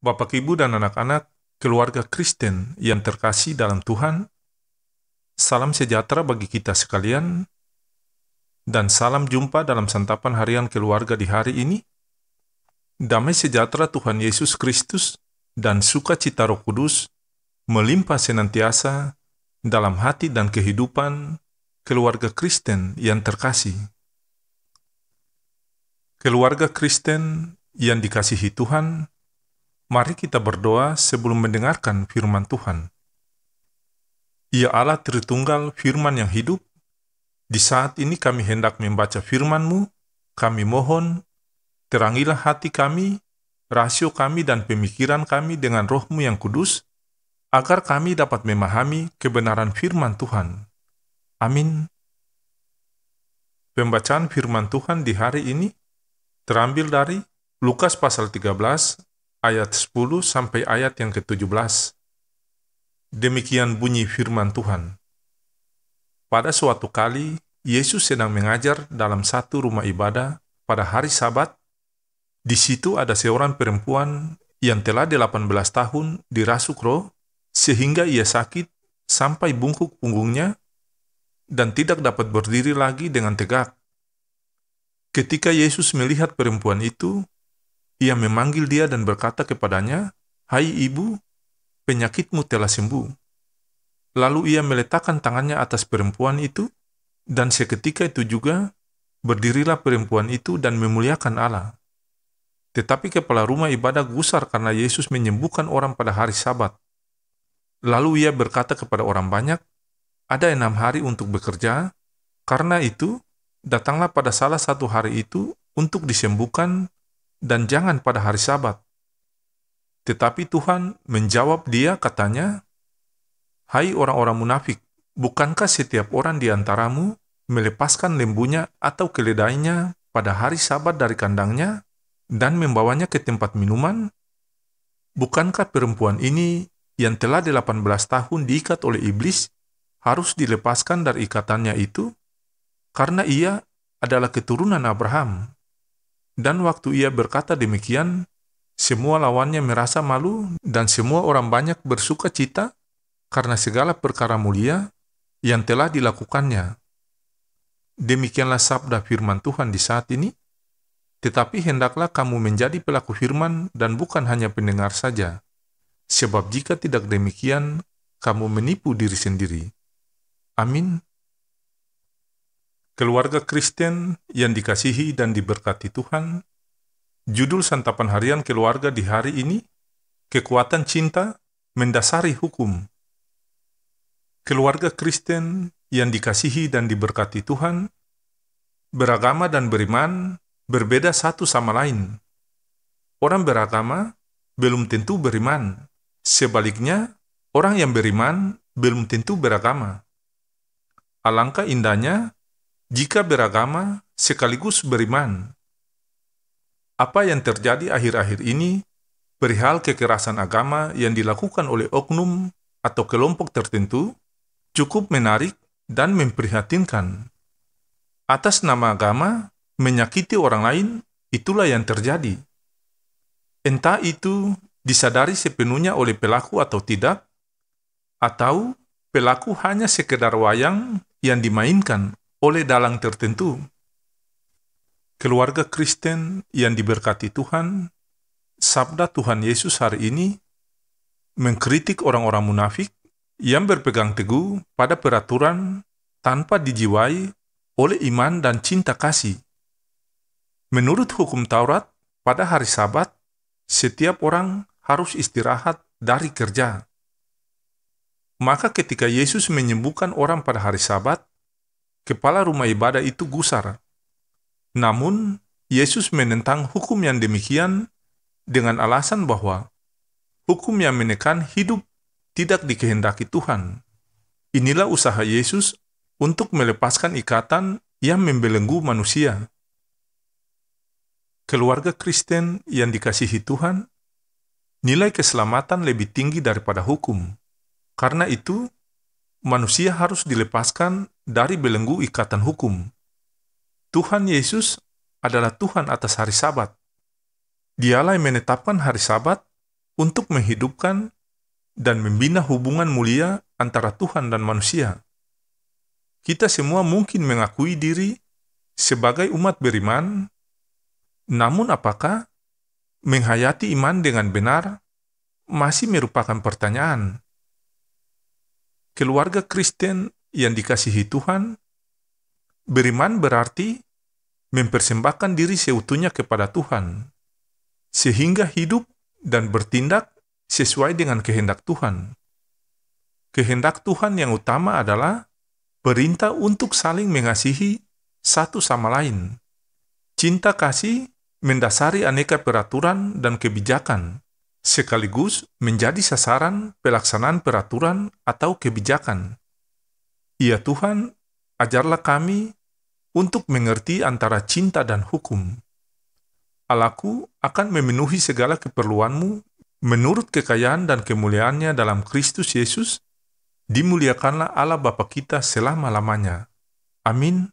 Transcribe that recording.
Bapak, Ibu, dan anak-anak, keluarga Kristen yang terkasih dalam Tuhan, salam sejahtera bagi kita sekalian, dan salam jumpa dalam santapan harian keluarga di hari ini. Damai sejahtera Tuhan Yesus Kristus dan sukacita Roh Kudus melimpah senantiasa dalam hati dan kehidupan keluarga Kristen yang terkasih. Keluarga Kristen yang dikasihi Tuhan, mari kita berdoa sebelum mendengarkan firman Tuhan. Ya Allah Tritunggal, firman yang hidup, di saat ini kami hendak membaca firman-Mu, kami mohon, terangilah hati kami, rasio kami dan pemikiran kami dengan Roh-Mu yang kudus, agar kami dapat memahami kebenaran firman Tuhan. Amin. Pembacaan firman Tuhan di hari ini terambil dari Lukas pasal 13, ayat 10 sampai ayat yang ke-17. Demikian bunyi firman Tuhan. Pada suatu kali, Yesus sedang mengajar dalam satu rumah ibadah pada hari Sabat. Di situ ada seorang perempuan yang telah 18 tahun dirasuk roh, sehingga ia sakit sampai bungkuk punggungnya dan tidak dapat berdiri lagi dengan tegak. Ketika Yesus melihat perempuan itu, ia memanggil dia dan berkata kepadanya, "Hai ibu, penyakitmu telah sembuh." Lalu ia meletakkan tangannya atas perempuan itu, dan seketika itu juga berdirilah perempuan itu dan memuliakan Allah. Tetapi kepala rumah ibadah gusar karena Yesus menyembuhkan orang pada hari Sabat. Lalu ia berkata kepada orang banyak, "Ada 6 hari untuk bekerja, karena itu datanglah pada salah satu hari itu untuk disembuhkan, dan jangan pada hari Sabat." Tetapi Tuhan menjawab dia, katanya, "Hai orang-orang munafik, bukankah setiap orang di antaramu melepaskan lembunya atau keledainya pada hari Sabat dari kandangnya dan membawanya ke tempat minuman? Bukankah perempuan ini yang telah 18 tahun diikat oleh iblis harus dilepaskan dari ikatannya itu? Karena ia adalah keturunan Abraham." Dan waktu ia berkata demikian, semua lawannya merasa malu dan semua orang banyak bersuka cita karena segala perkara mulia yang telah dilakukannya. Demikianlah sabda firman Tuhan di saat ini. Tetapi hendaklah kamu menjadi pelaku firman dan bukan hanya pendengar saja. Sebab jika tidak demikian, kamu menipu diri sendiri. Amin. Keluarga Kristen yang dikasihi dan diberkati Tuhan, judul santapan harian keluarga di hari ini, kekuatan cinta mendasari hukum. Keluarga Kristen yang dikasihi dan diberkati Tuhan, beragama dan beriman berbeda satu sama lain. Orang beragama belum tentu beriman. Sebaliknya, orang yang beriman belum tentu beragama. Alangkah indahnya jika beragama sekaligus beriman. Apa yang terjadi akhir-akhir ini perihal kekerasan agama yang dilakukan oleh oknum atau kelompok tertentu cukup menarik dan memprihatinkan. Atas nama agama, menyakiti orang lain, itulah yang terjadi. Entah itu disadari sepenuhnya oleh pelaku atau tidak, atau pelaku hanya sekedar wayang yang dimainkan oleh dalang tertentu. Keluarga Kristen yang diberkati Tuhan, sabda Tuhan Yesus hari ini mengkritik orang-orang munafik yang berpegang teguh pada peraturan tanpa dijiwai oleh iman dan cinta kasih. Menurut hukum Taurat, pada hari Sabat, setiap orang harus istirahat dari kerja. Maka ketika Yesus menyembuhkan orang pada hari Sabat, kepala rumah ibadah itu gusar. Namun, Yesus menentang hukum yang demikian dengan alasan bahwa hukum yang menekan hidup tidak dikehendaki Tuhan. Inilah usaha Yesus untuk melepaskan ikatan yang membelenggu manusia. Keluarga Kristen yang dikasihi Tuhan, nilai keselamatan lebih tinggi daripada hukum. Karena itu, manusia harus dilepaskan dari belenggu ikatan hukum. Tuhan Yesus adalah Tuhan atas hari Sabat. Dialah yang menetapkan hari Sabat untuk menghidupkan dan membina hubungan mulia antara Tuhan dan manusia. Kita semua mungkin mengakui diri sebagai umat beriman, namun apakah menghayati iman dengan benar masih merupakan pertanyaan? Keluarga Kristen yang dikasihi Tuhan, beriman berarti mempersembahkan diri seutuhnya kepada Tuhan, sehingga hidup dan bertindak sesuai dengan kehendak Tuhan. Kehendak Tuhan yang utama adalah perintah untuk saling mengasihi satu sama lain. Cinta kasih mendasari aneka peraturan dan kebijakan, sekaligus menjadi sasaran pelaksanaan peraturan atau kebijakan. Ya Tuhan, ajarlah kami untuk mengerti antara cinta dan hukum. Allahku akan memenuhi segala keperluanmu menurut kekayaan dan kemuliaannya dalam Kristus Yesus. Dimuliakanlah Allah Bapa kita selama-lamanya. Amin.